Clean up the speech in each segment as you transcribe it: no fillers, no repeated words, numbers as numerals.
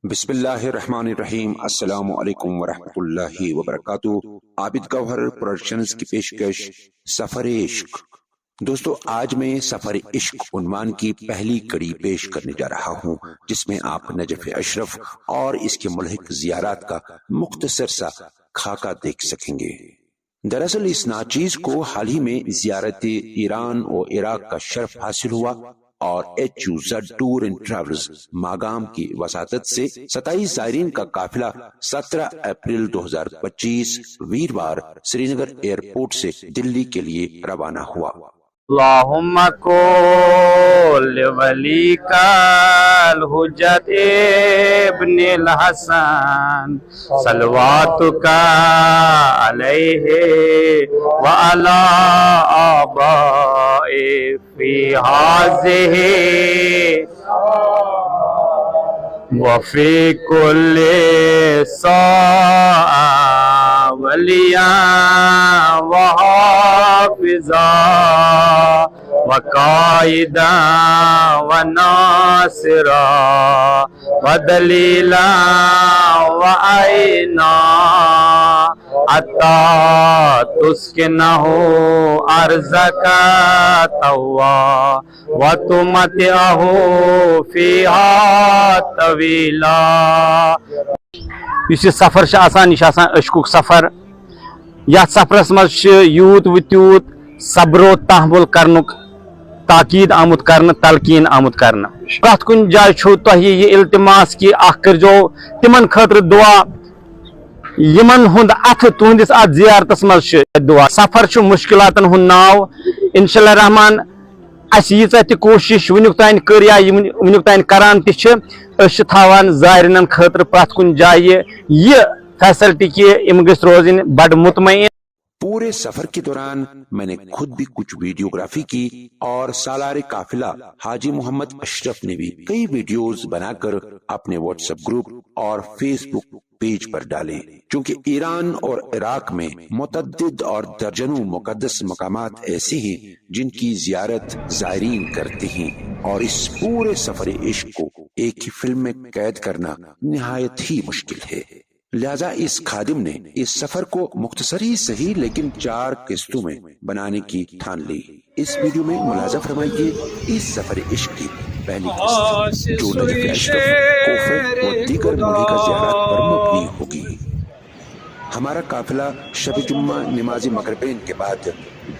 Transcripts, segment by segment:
بسم اللہ الرحمن الرحیم۔ السلام علیکم ورحمۃ اللہ وبرکاتہ۔ عابد گوہر پروڈکشنز کی پیشکش سفر عشق۔ دوستو، آج میں سفر عشق عنوان کی پہلی کڑی پیش کرنے جا رہا ہوں، جس میں آپ نجف اشرف اور اس کے ملحق زیارات کا مختصر سا خاکہ دیکھ سکیں گے۔ دراصل اس ناچیز کو حال ہی میں زیارت ایران اور عراق کا شرف حاصل ہوا اور HUZ tour and travels Magam کی وساطت سے 27 زائرین کا قافلہ 17 اپریل 2025 ویروار سری نگر ایئرپورٹ سے دلی کے لیے روانہ ہوا۔ اللہم کل ولی کال حجت ابن الحسن صلواتک علیہ وعلی آبائے فی ہذہ وفی کل ساعہ ولیاں وحافظا وقائدا وناصرا ودلیلا وعینا حتی تسکنہ ارضک طوعا وتمتعہ فیہا طویلا۔ اس سفر سے آسان یہ آسان عشق سفر، یت سفرس مز یوت و تیوت صبر و تحمل کرنک تاکید آمت کرنا، تلقین آمت کرنا۔ پرت کن جائے چھو تہ یہ التماس کہ اخ کرجو تمن خاطر دعا یمن ہند اتھ تہندس ات زیارتس مز دعا۔ سفر چھ مشکلاتن ہند ناو، انشاءاللہ رحمان اس ییژہ تہ کوشش ونیک تین کر یا ونیک تین کران تہ چھ، اس تھاوان زائرینن خاطر پرت کن جائے یہ فیسلٹی کہ ام گژھِ روزن بڑ مطمئن۔ پورے سفر کے دوران میں نے خود بھی کچھ ویڈیوگرافی کی اور سالار قافلہ حاجی محمد اشرف نے بھی کئی ویڈیوز بنا کر اپنے واٹس ایپ گروپ اور فیس بک پیج پر ڈالے، چونکہ ایران اور عراق میں متعدد اور درجنوں مقدس مقامات ایسے ہیں جن کی زیارت زائرین کرتے ہیں، اور اس پورے سفر عشق کو ایک ہی فلم میں قید کرنا نہایت ہی مشکل ہے۔ لہذا اس خادم نے اس سفر کو مختصر ہی صحیح لیکن 4 قسطوں میں بنانے کی ٹھان لی۔ اس ویڈیو میں ملاحظہ فرمائیے اس سفر عشق کی پہلی قسط جو نجف اشرف، کوفہ اور دیگر ملحقہ زیارات پر مبنی ہوگی۔ ہمارا قافلہ شب جمعہ نماز مغربین کے بعد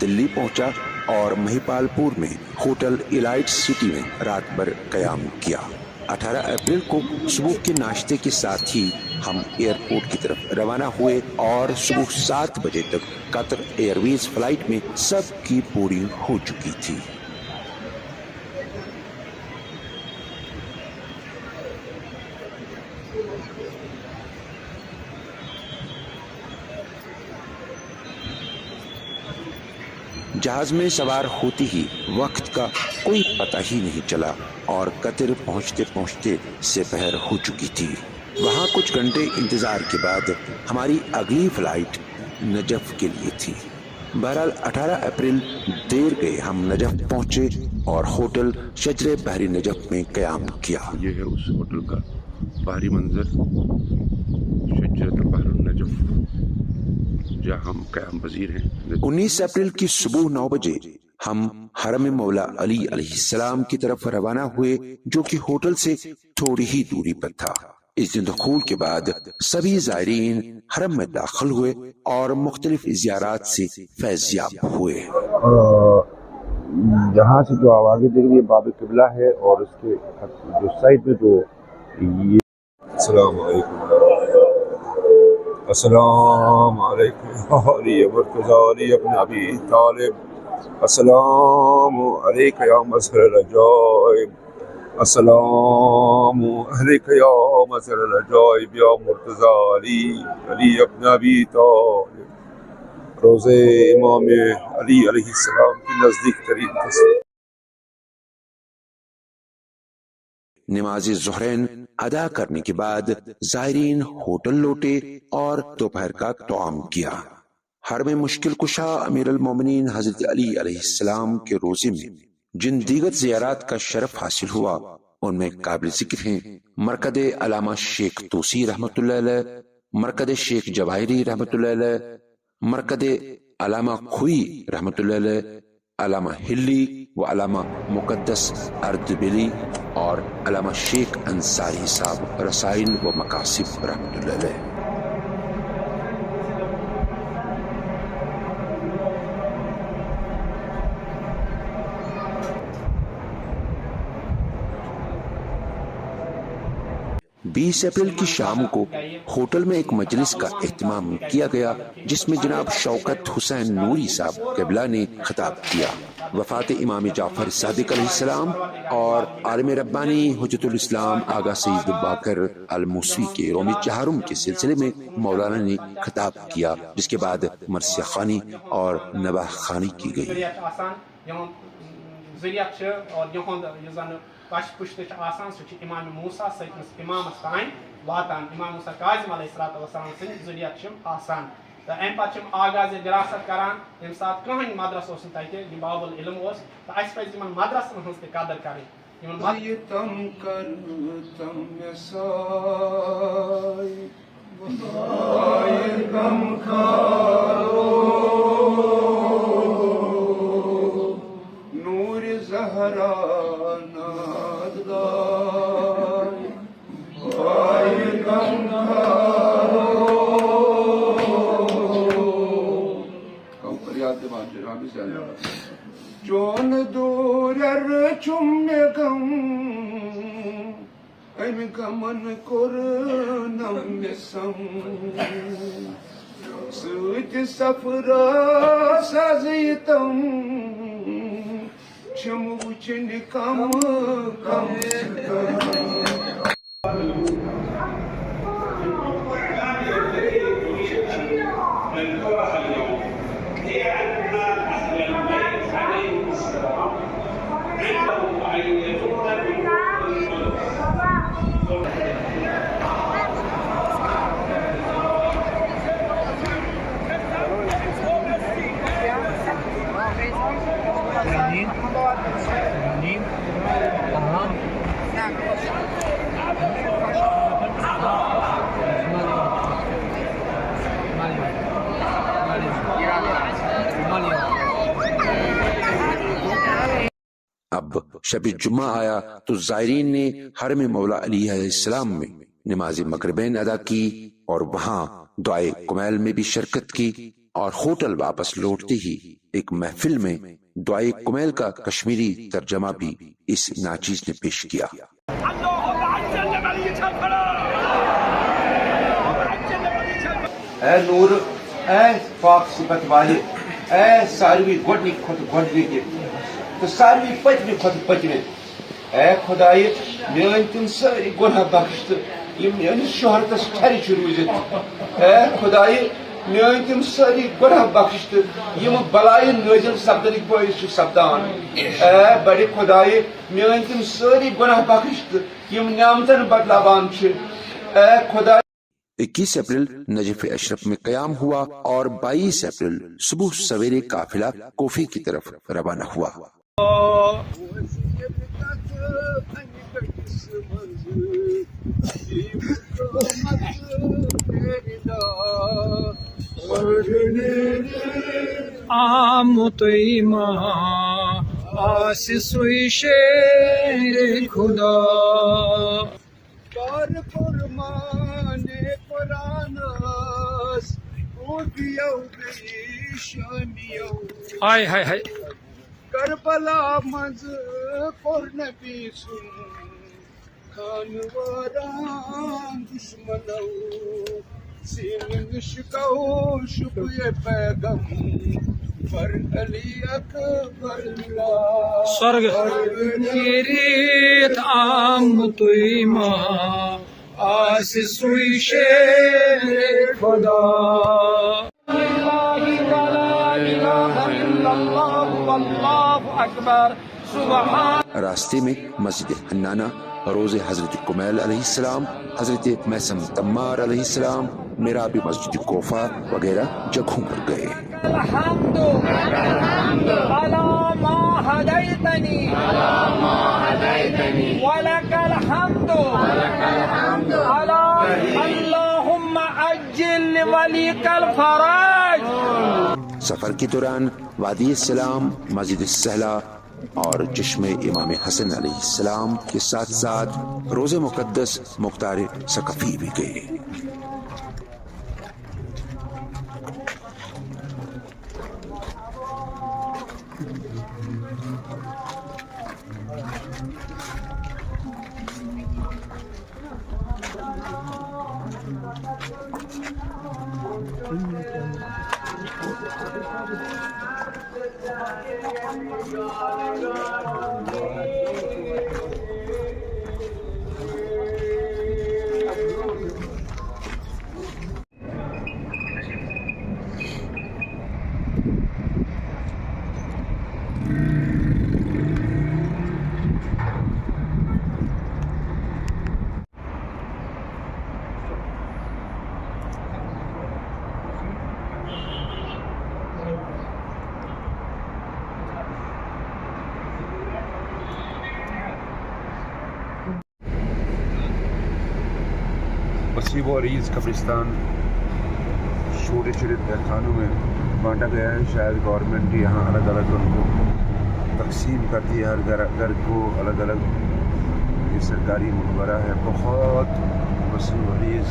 دلی پہنچا اور مہیپال پور میں ہوٹل ایلائٹ سٹی میں رات بھر قیام کیا۔ 18 اپریل کو صبح کے ناشتے کے ساتھ ہی ہم ایئرپورٹ کی طرف روانہ ہوئے اور صبح 7 بجے تک قطر ایئر ویز فلائٹ میں سب کی بورڈنگ ہو چکی تھی۔ جہاز میں سوار ہوتے ہی وقت کا کوئی پتہ ہی نہیں چلا اور قطر پہنچتے پہنچتے سپہر ہو چکی تھی۔ وہاں کچھ گھنٹے انتظار کے بعد ہماری اگلی فلائٹ نجف کے لیے تھی۔ بہرحال 18 اپریل دیر گئے ہم نجف پہنچے اور ہوٹل شجر بحری نجف میں قیام کیا۔ یہ ہے اس ہوٹل کا باہری منظر، شجرۃ بحر النجف، جہاں ہم قیام پذیر ہیں۔ 19 اپریل کی صبح 9 بجے ہم حرم مولا علی علیہ السلام کی طرف روانہ ہوئے، جو کہ ہوٹل سے تھوڑی ہی دوری پر تھا۔ اس دن دخول کے بعد سبھی زائرین حرم میں داخل ہوئے اور مختلف زیارات سے فیض یاب ہوئے۔ یہاں سے جو آپ آگے دیکھ رہی ہے باب قبلہ ہے، اور اس کے جو سائڈ میں جو یہ السلام علیکم، السلام علیکم علی مرتضیٰ علی ابن ابی طالب، السلام علیکم یا مظہر العجائب، السلام علیکم یا مظہر العجائب یا مرتضیٰ علی علی ابن ابی طالب، روزے امام علی علیہ السلام کی نزدیک ترین تصویر۔ نماز ظہرین ادا کرنے کے بعد زائرین ہوٹل لوٹے اور دوپہر کا طعام کیا۔ حرم مشکل کشا امیر المومنین حضرت علی علیہ السلام کے روزے میں جن دیگر زیارات کا شرف حاصل ہوا ان میں قابل ذکر ہیں مرکز علامہ شیخ توسی رحمۃ اللہ علیہ، مرکز شیخ جواہری رحمۃ اللہ علیہ، مرکز علامہ کھوئی رحمۃ اللہ علیہ، علامہ ہلی و علامہ مقدس اردبیلی اور علامہ شیخ انصاری صاحب رسائل و مقاصد رحمۃ اللہ علیہ۔ بیس اپریل کی شام کو ہوٹل میں ایک مجلس کا اہتمام کیا گیا جس میں جناب شوکت حسین نوری صاحب قبلہ نے خطاب کیا۔ وفات امام جعفر صادق علیہ السلام اور عالم ربانی حجت الاسلام آغا سید باقر الموسوی کے روم چہارم کے سلسلے میں مولانا نے خطاب کیا، جس کے بعد مرثیہ خوانی اور نواح خوانی کی گئی۔ کش پشت سہ امام موسیٰ ستمس امامس تان واتان، امام موسیٰ کاظم علیہ السلام سند ذریعت تو ام پتہ آغاز دراست کران یم سات کہین مدرسہ اس تتہ یہ باب العلم اس تو اس پہ ان مدرسن ہز تہ قدر کریں۔ نور زہرا چون دورر چم غم ام غمن کرنم سم سوت سفر سازیتم چم وچن کم کم اب شب جمعہ آیا تو زائرین نے حرم مولا علی علیہ السلام میں نماز مغربین ادا کی اور وہاں دعائے کمیل میں بھی شرکت کی، اور ہوٹل واپس لوٹتے ہی ایک محفل میں دعائے کمیل کا کشمیری ترجمہ بھی اس ناچیز نے پیش کیا۔ اے نور، اے پاک صفت والے، اے ساروی گۄڈنِک کھۄتہٕ گۄڈنِکہِ تہٕ ساروی پٔتمہِ کھۄتہٕ پٔتمہِ، اے خۄدایہِ میٲنۍ تِم سٲری گۄناہ بخش تہٕ یِم میٲنِس شہرتس ٹھرِ چھِ روٗزِتھ، اے خۄدایہِ میٲنۍ تِم سٲری گۄناہ بخش تہٕ یِم بلایہِ نٲزِل سپدنٕکۍ باعث چھِ سپدان، اے بڑِ خۄدایہِ میٲنۍ تِم سٲری گۄناہ بخش تہٕ یِم نعمتن بدلاوان چھِ، اے خۄدایہِ۔ 21 اپریل نجف اشرف میں قیام ہوا اور 22 اپریل صبح سویرے قافلہ کوفی کی طرف روانہ ہوا۔ آس سوئی شیر خدا کار قرمان قرآنس گودیو گئی شامیو ہائے ہائے ہائے کربلا منز کور نبی سن خانواران دشمنو سین نشکو شبہ پیغم پر علی اکبر سرگ گیریت آم توی ماں آس سوئی شیر خدا راستے میں مسجد حنانہ، روز حضرت کمیل علیہ السلام، حضرت میسم تمار علیہ السلام، میراب مسجد کوفہ وغیرہ جگہوں پر گئے۔ الحمد على ما هديتني ولك الحمد على اللهم عجل لوليك الفرج. سفر کے دوران وادی السلام، مسجد السہلہ اور چشم امام حسن علیہ السلام کے ساتھ ساتھ روز مقدس مختار ثقفی بھی گئے. وسیع و عریض قبرستان چھوٹے چھوٹے تہخانوں میں بانٹا گیا ہے. شاید گورنمنٹ یہاں الگ الگ ان کو تقسیم کرتی ہے، ہر گھر کو الگ الگ. یہ سرکاری مقبرہ ہے، بہت وسیع و عریض.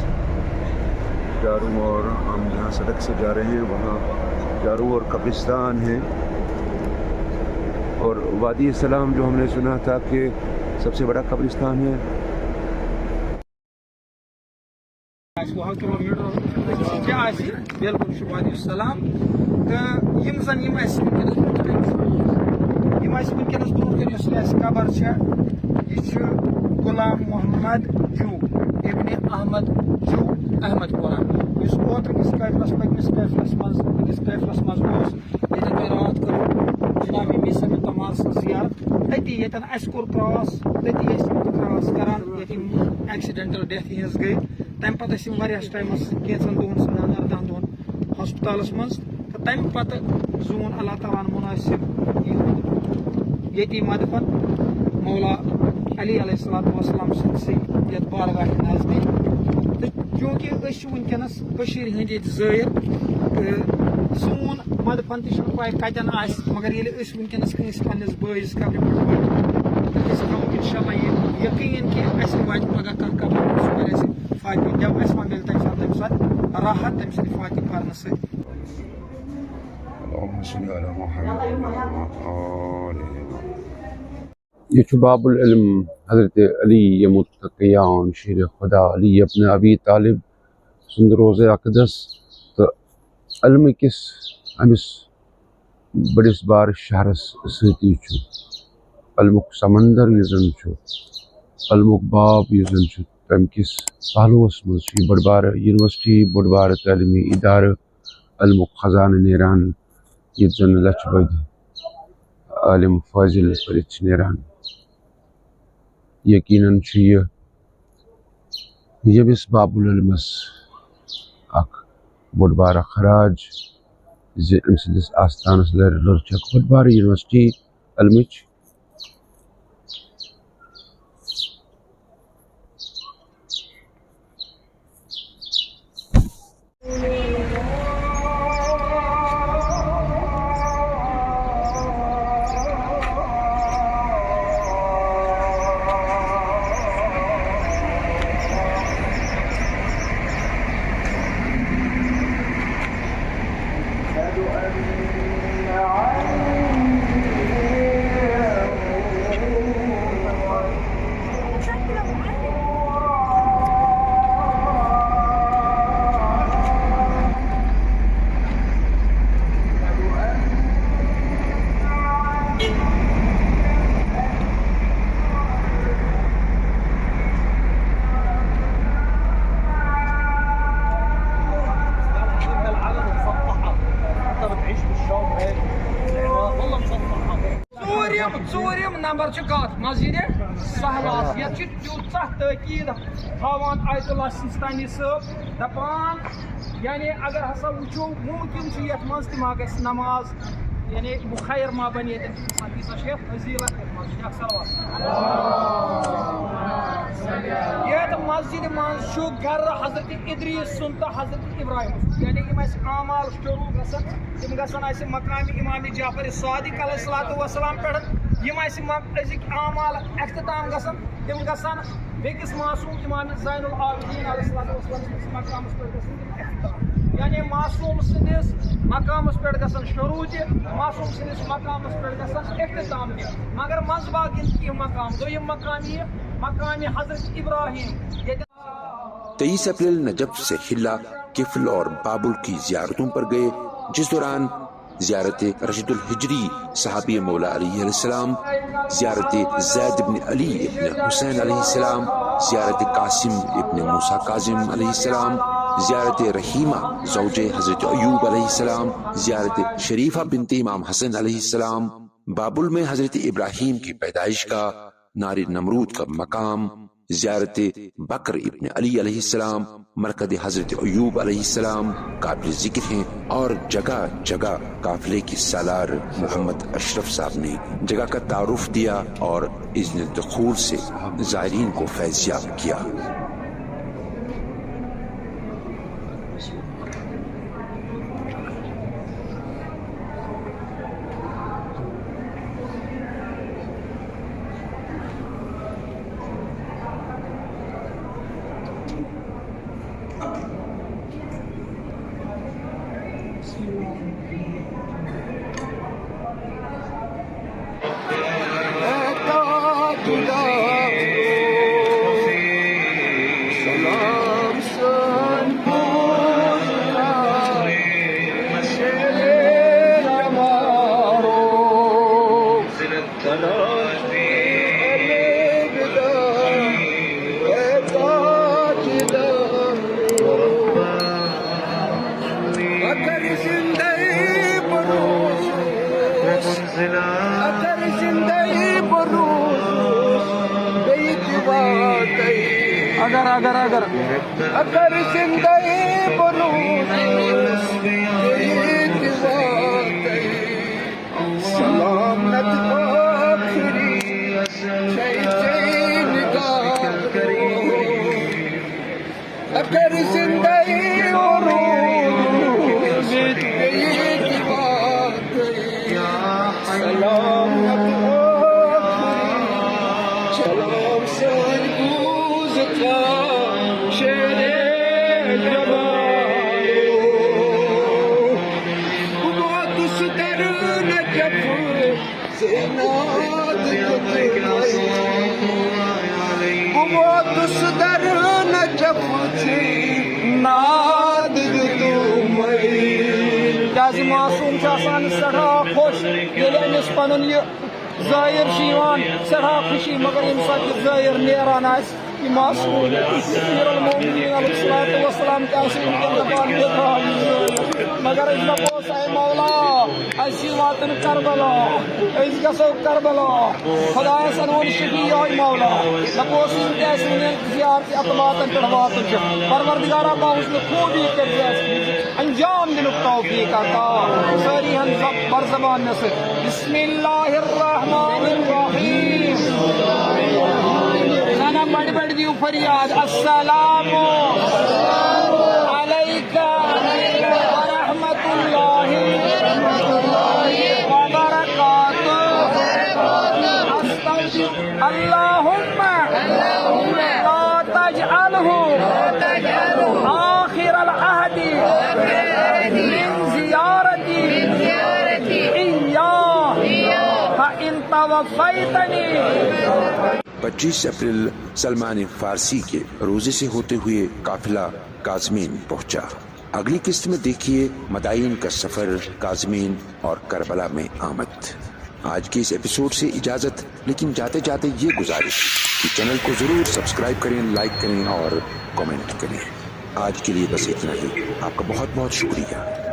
چاروں اور ہم جہاں سڑک سے جا رہے ہیں وہاں چاروں اور قبرستان ہیں. اور وادی السلام جو ہم نے سنا تھا کہ سب سے بڑا قبرستان ہے، 100 کلومیٹر بالکل وادی السلام. تو زن ونکس برونٛٹھ قبر یہ غلام محمد جو ابن احمد جو احمد قرآن اس اوترکس قافلس پکمس قافلس مز رات کرو جناب میسر تمال سن زیارت تتی یتن اس کور کراس تتی کراس کران یتن ایکسیڈنٹل ڈیتھ ہز گئی. تمہ پتہ واریاہس ٹائمس کینژن دہن سنان 18 دہن ہسپتالس مز. تو تمہ پتہ زون اللہ تعالیٰ مناسب یتی مدفن مولا علی علیہ السلام سندسے یت بارگاہ نزدیک. تو چونکہ ونکس ہند زائر سون مدفن تہ پائی کتن آس، مگر یل ونکس کنس پنس بٲیس قبر پہ انشاء اللہ یہ یقین کہ اس وات پگہ کھانا قبر سہ فاتح جب اس مل تمہ سات راحت تمہ سات فاتح کرنے سی. اللهم صل على محمد وعلى آل یہ باب العلم حضرت علی متقیان شیر خدا علی ابن ابی طالب سند روز اقدس. تو علم کس امس بڑس بار شہرس ستی علمک سمندر علمک باب تم کس پہلوس مز بڑ بار یونیورسٹی بڑ بار تعلیمی ادارہ علمک خزانہ نیران یہ زن لچھ بد عالم فاضل پرت نیران. یقیناً یمس باب العلمس اخ بڑ بار خراج ام سندس آستانس لرچ بڑ بار یونیورسٹی علمچ. ژوٗرِم نمبر چھُ کتھ مسجد سہلاس یتھ چھُ تیوٗژاہ تٲکیٖد تھاوان آیت اللہ سِستانی صٲب دپان یعنی اگر ہسا وٕچھو ممکن چھُ یتھ منٛز تہِ ما گژھِ نماز یعنی مخیر ما بنیت حدیث شیخ فضیلت شیخ صلوات یہ مسجد منز گھر حضرت ادریس سن تو حضرت ابراہیم یعنی یم اعمال شروع گژھن تم گژھن مقام امام جعفر صادق علیہ الصلوۃ والسلام پہ یم ازک اعمال اختتام گژھن تم گژھن بیکس معصوم امام زین العابدین علیہ الصلوۃ والسلام مقامس پہ گژھن اختتام یعنی معصوم سندس مقامس پہ گژھن شروع معصوم سندس مقامس پہ گژھن اختتام مگر منز باقی کی مقام دویم مقام یہ مقام حضرت ابراہیم 23 اپریل نجف سے ہلا کفل اور بابل کی زیارتوں پر گئے، جس دوران زیارت رشید الحجری صحابی مولا علیہ علیہ السلام، زیارت زید ابن علی ابن حسین علیہ السلام، زیارت قاسم ابن موسیٰ کاظم علیہ السلام، زیارت رحیمہ زوج حضرت ایوب علیہ السلام، زیارت شریفہ بنت امام حسن علیہ السلام، بابل میں حضرت ابراہیم کی پیدائش کا، نار نمرود کا مقام، زیارت بکر ابن علی علیہ السلام، مرکز حضرت ایوب علیہ السلام قابل ذکر ہیں، اور جگہ جگہ قافلے کی سالار محمد اشرف صاحب نے جگہ کا تعارف دیا اور اذن دخول سے زائرین کو فیضیاب کیا۔ اگر زندگی بروز سلامت آخری نگاہ اگر زندگی بروز سلامت سلام سرگوز کا معصوم سٹھا خوش یس پن یہ ظاہر سٹھا خوشی مگر یم سات یہ ظاہر نیران معصوم امیر المومنین علیہ الصلوۃ والسلام مگر اس دپوس اے مولا اس واتن کربلا اس گسو کربلا خدایس انون شفیع اے مولا دپوس اس زیارت اقباتن پہ واتن پروردگارا باوس نے خوبی کر انجام دن توفیق عطا ساری ہم بر زبان میں سے بسم اللہ الرحمن الرحیم نانا بڑی بڑی دیو فریاد السلام علیکہ ورحمت اللہ وبرکاتہ اللہم لا تجعلہ آخر العہد من زیارتی ایاہ فإن توفیتنی۔ 25 اپریل سلمان فارسی کے روزے سے ہوتے ہوئے قافلہ کاظمین پہنچا۔ اگلی قسط میں دیکھیے مدائن کا سفر، کاظمین اور کربلا میں آمد۔ آج کے اس ایپیسوڈ سے اجازت، لیکن جاتے جاتے یہ گزارش کہ چینل کو ضرور سبسکرائب کریں، لائک کریں اور کمنٹ کریں۔ آج کے لیے بس اتنا ہی۔ آپ کا بہت بہت شکریہ۔